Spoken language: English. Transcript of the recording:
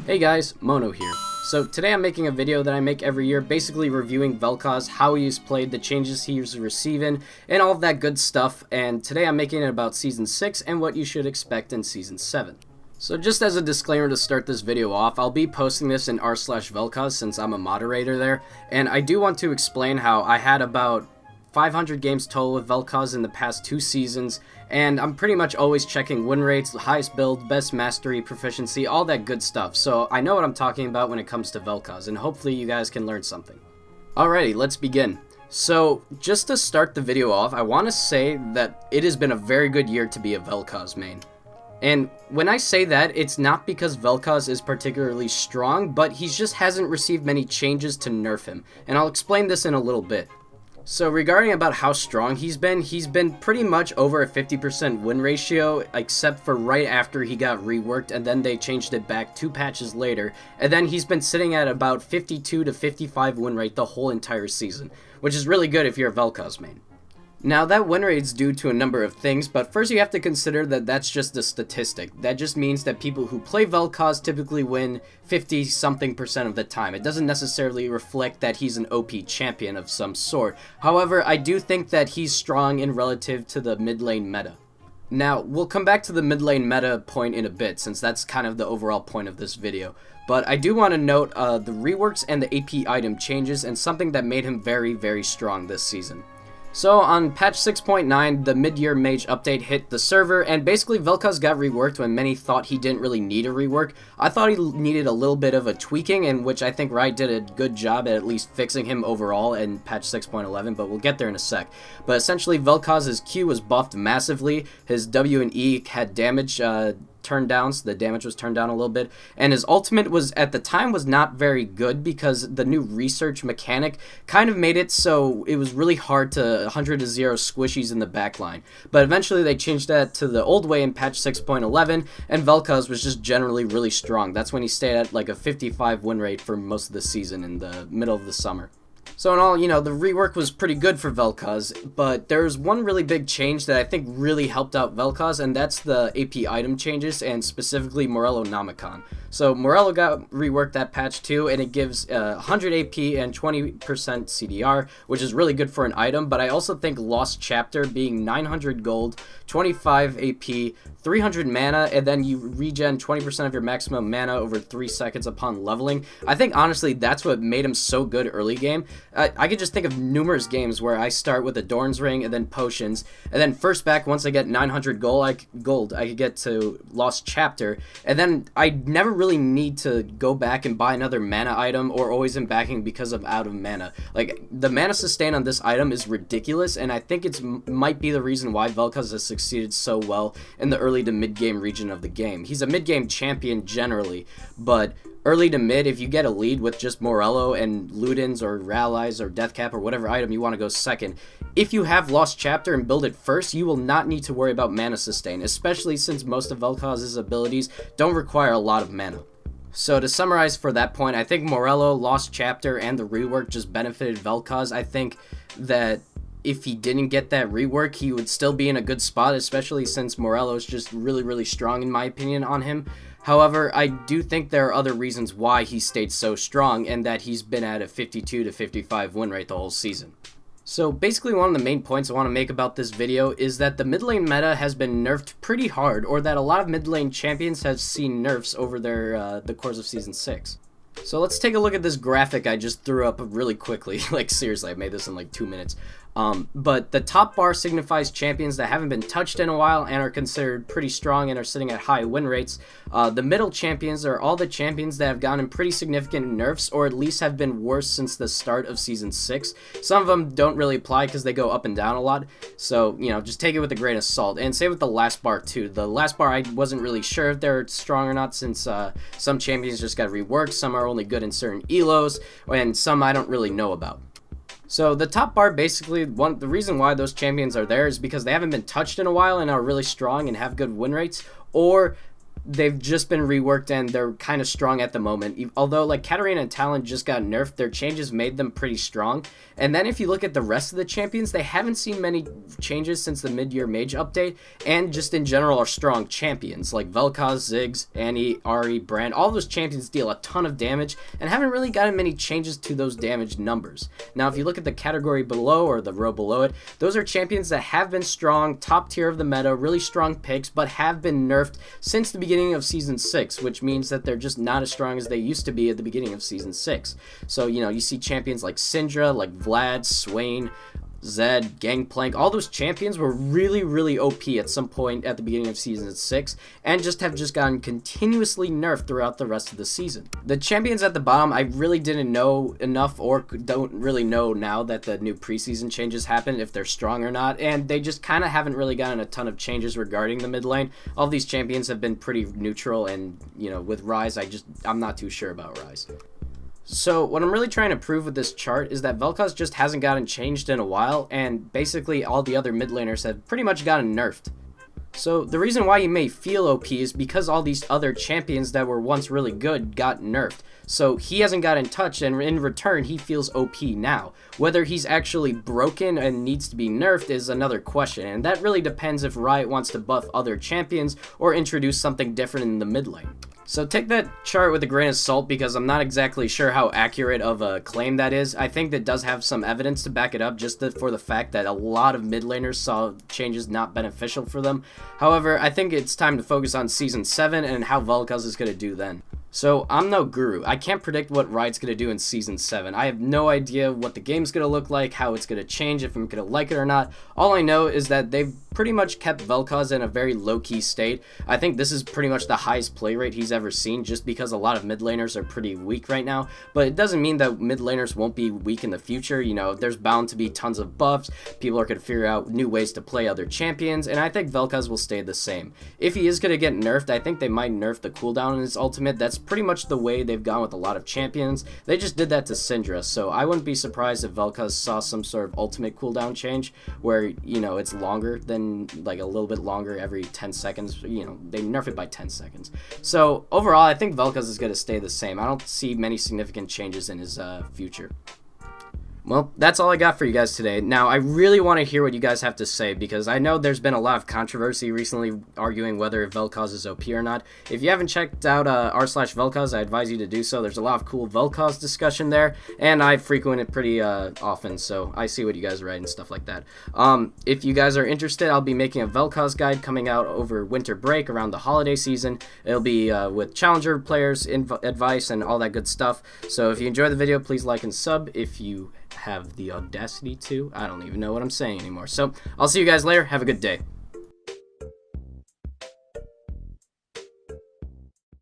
Hey guys, Mono here. So today I'm making a video that I make every year, basically reviewing Velkoz, how he's played, the changes he's receiving, and all of that good stuff. And today I'm making it about Season 6 and what you should expect in Season 7. So just as a disclaimer to start this video off, I'll be posting this in r/Velkoz since I'm a moderator there. And I do want to explain how I had about 500 games total with Velkoz in the past 2 seasons, and I'm pretty much always checking win rates, highest build, best mastery, proficiency, all that good stuff, so I know what I'm talking about when it comes to Velkoz, and hopefully you guys can learn something. Alrighty, let's begin. So, just to start the video off, I want to say that it has been a very good year to be a Velkoz main. And when I say that, it's not because Velkoz is particularly strong, but he just hasn't received many changes to nerf him, and I'll explain this in a little bit. So regarding about how strong he's been pretty much over a 50% win ratio, except for right after he got reworked, and then they changed it back 2 patches later, and then he's been sitting at about 52 to 55 win rate the whole entire season, which is really good if you're a Velkoz main. Now that win rate is due to a number of things, but first you have to consider that that's just a statistic. That just means that people who play Velkoz typically win 50-something% of the time. It doesn't necessarily reflect that he's an OP champion of some sort. However, I do think that he's strong in relative to the mid lane meta. Now, we'll come back to the mid lane meta point in a bit, since that's kind of the overall point of this video. But I do want to note the reworks and the AP item changes, and something that made him very, very strong this season. So on patch 6.9, the mid-year mage update hit the server, and basically Velkoz got reworked when many thought he didn't really need a rework. I thought he needed a little bit of a tweaking, in which I think Riot did a good job at least fixing him overall in patch 6.11, but we'll get there in a sec. But essentially Velkoz's Q was buffed massively, his W and E had damage turned down, so the damage was turned down a little bit, and his ultimate was at the time was not very good because the new research mechanic kind of made it so it was really hard to 100 to 0 squishies in the backline. But eventually they changed that to the old way in patch 6.11, and Velkoz was just generally really strong. That's when he stayed at like a 55 win rate for most of the season in the middle of the summer. So in all, the rework was pretty good for Velkoz, but there's one really big change that I think really helped out Velkoz, and that's the AP item changes, and specifically Morello Nomicon. So Morello got reworked that patch too, and it gives 100 AP and 20% CDR, which is really good for an item, but I also think Lost Chapter being 900 gold, 25 AP, 300 mana, and then you regen 20% of your maximum mana over 3 seconds upon leveling. I think honestly that's what made him so good early game. I could just think of numerous games where I start with a Dorn's Ring and then potions, and then first back once I get 900 gold, I could get to Lost Chapter, and then I never really need to go back and buy another mana item or always in backing because I'm out of mana. Like, the mana sustain on this item is ridiculous, and I think it might be the reason why Velkoz has succeeded so well in the early to mid-game region of the game. He's a mid-game champion generally, but early to mid, if you get a lead with just Morello and Ludens or Rallies or Deathcap or whatever item you want to go second, if you have Lost Chapter and build it first, you will not need to worry about mana sustain, especially since most of Velkoz's abilities don't require a lot of mana. So to summarize for that point, I think Morello, Lost Chapter, and the rework just benefited Velkoz. I think that if he didn't get that rework, he would still be in a good spot, especially since Morello is just really, really strong in my opinion on him. However, I do think there are other reasons why he stayed so strong, and that he's been at a 52 to 55 win rate the whole season. So basically one of the main points I want to make about this video is that the mid lane meta has been nerfed pretty hard, or that a lot of mid lane champions have seen nerfs over the course of Season 6. So let's take a look at this graphic I just threw up really quickly. Like, seriously, I made this in like 2 minutes. But the top bar signifies champions that haven't been touched in a while and are considered pretty strong and are sitting at high win rates. The middle champions are all the champions that have gotten pretty significant nerfs, or at least have been worse since the start of Season 6. Some of them don't really apply because they go up and down a lot, so, just take it with a grain of salt. And same with the last bar too. The last bar I wasn't really sure if they're strong or not, since some champions just got reworked, some are only good in certain elos, and some I don't really know about. So the top bar, basically, the reason why those champions are there is because they haven't been touched in a while and are really strong and have good win rates, or they've just been reworked and they're kind of strong at the moment. Although like Katarina and Talon just got nerfed, their changes made them pretty strong. And then if you look at the rest of the champions, they haven't seen many changes since the mid-year mage update, and just in general are strong champions like Velkoz, Ziggs, Annie, Ahri, Brand. All those champions deal a ton of damage and haven't really gotten many changes to those damage numbers. Now if you look at the category below or the row below it, those are champions that have been strong, top tier of the meta, really strong picks, but have been nerfed since the beginning of Season 6, which means that they're just not as strong as they used to be at the beginning of Season 6. So, you know, you see champions like Syndra, like Vlad, Swain, Zed, Gangplank, all those champions were really OP at some point at the beginning of Season 6, and have gotten continuously nerfed throughout the rest of the season. The champions at the bottom, I really didn't know enough, or don't really know now that the new preseason changes happened, if they're strong or not, and they just kind of haven't really gotten a ton of changes regarding the mid lane. All these champions have been pretty neutral, and, you know, with Rise, I'm not too sure about Rise. So what I'm really trying to prove with this chart is that Velkoz just hasn't gotten changed in a while, and basically all the other mid laners have pretty much gotten nerfed. So the reason why you may feel OP is because all these other champions that were once really good got nerfed. So he hasn't gotten touched, and in return he feels OP now. Whether he's actually broken and needs to be nerfed is another question, and that really depends if Riot wants to buff other champions or introduce something different in the mid lane. So take that chart with a grain of salt, because I'm not exactly sure how accurate of a claim that is. I think that does have some evidence to back it up, just for the fact that a lot of mid laners saw changes not beneficial for them. However, I think it's time to focus on Season 7 and how Velkoz is going to do then. So, I'm no guru. I can't predict what Riot's going to do in Season 7. I have no idea what the game's going to look like, how it's going to change, if I'm going to like it or not. All I know is that they've pretty much kept Velkoz in a very low-key state. I think this is pretty much the highest play rate he's ever seen, just because a lot of mid laners are pretty weak right now. But it doesn't mean that mid laners won't be weak in the future. You know, there's bound to be tons of buffs. People are going to figure out new ways to play other champions, and I think Velkoz will stay the same. If he is going to get nerfed, I think they might nerf the cooldown in his ultimate. That's pretty much the way they've gone with a lot of champions. They just did that to Syndra, so I wouldn't be surprised if Velkoz saw some sort of ultimate cooldown change where, you know, it's longer than, like, a little bit longer every 10 seconds. You know, they nerf it by 10 seconds. So overall, I think Velkoz is going to stay the same. I don't see many significant changes in his future. Well, that's all I got for you guys today. Now, I really want to hear what you guys have to say, because I know there's been a lot of controversy recently arguing whether Velkoz is OP or not. If you haven't checked out r/Velkoz, I advise you to do so. There's a lot of cool Velkoz discussion there, and I frequent it pretty often, so I see what you guys write and stuff like that. If you guys are interested, I'll be making a Velkoz guide coming out over winter break around the holiday season. It'll be with challenger players, advice, and all that good stuff. So if you enjoy the video, please like and sub if you have the audacity to. I don't even know what I'm saying anymore. So I'll see you guys later. Have a good day.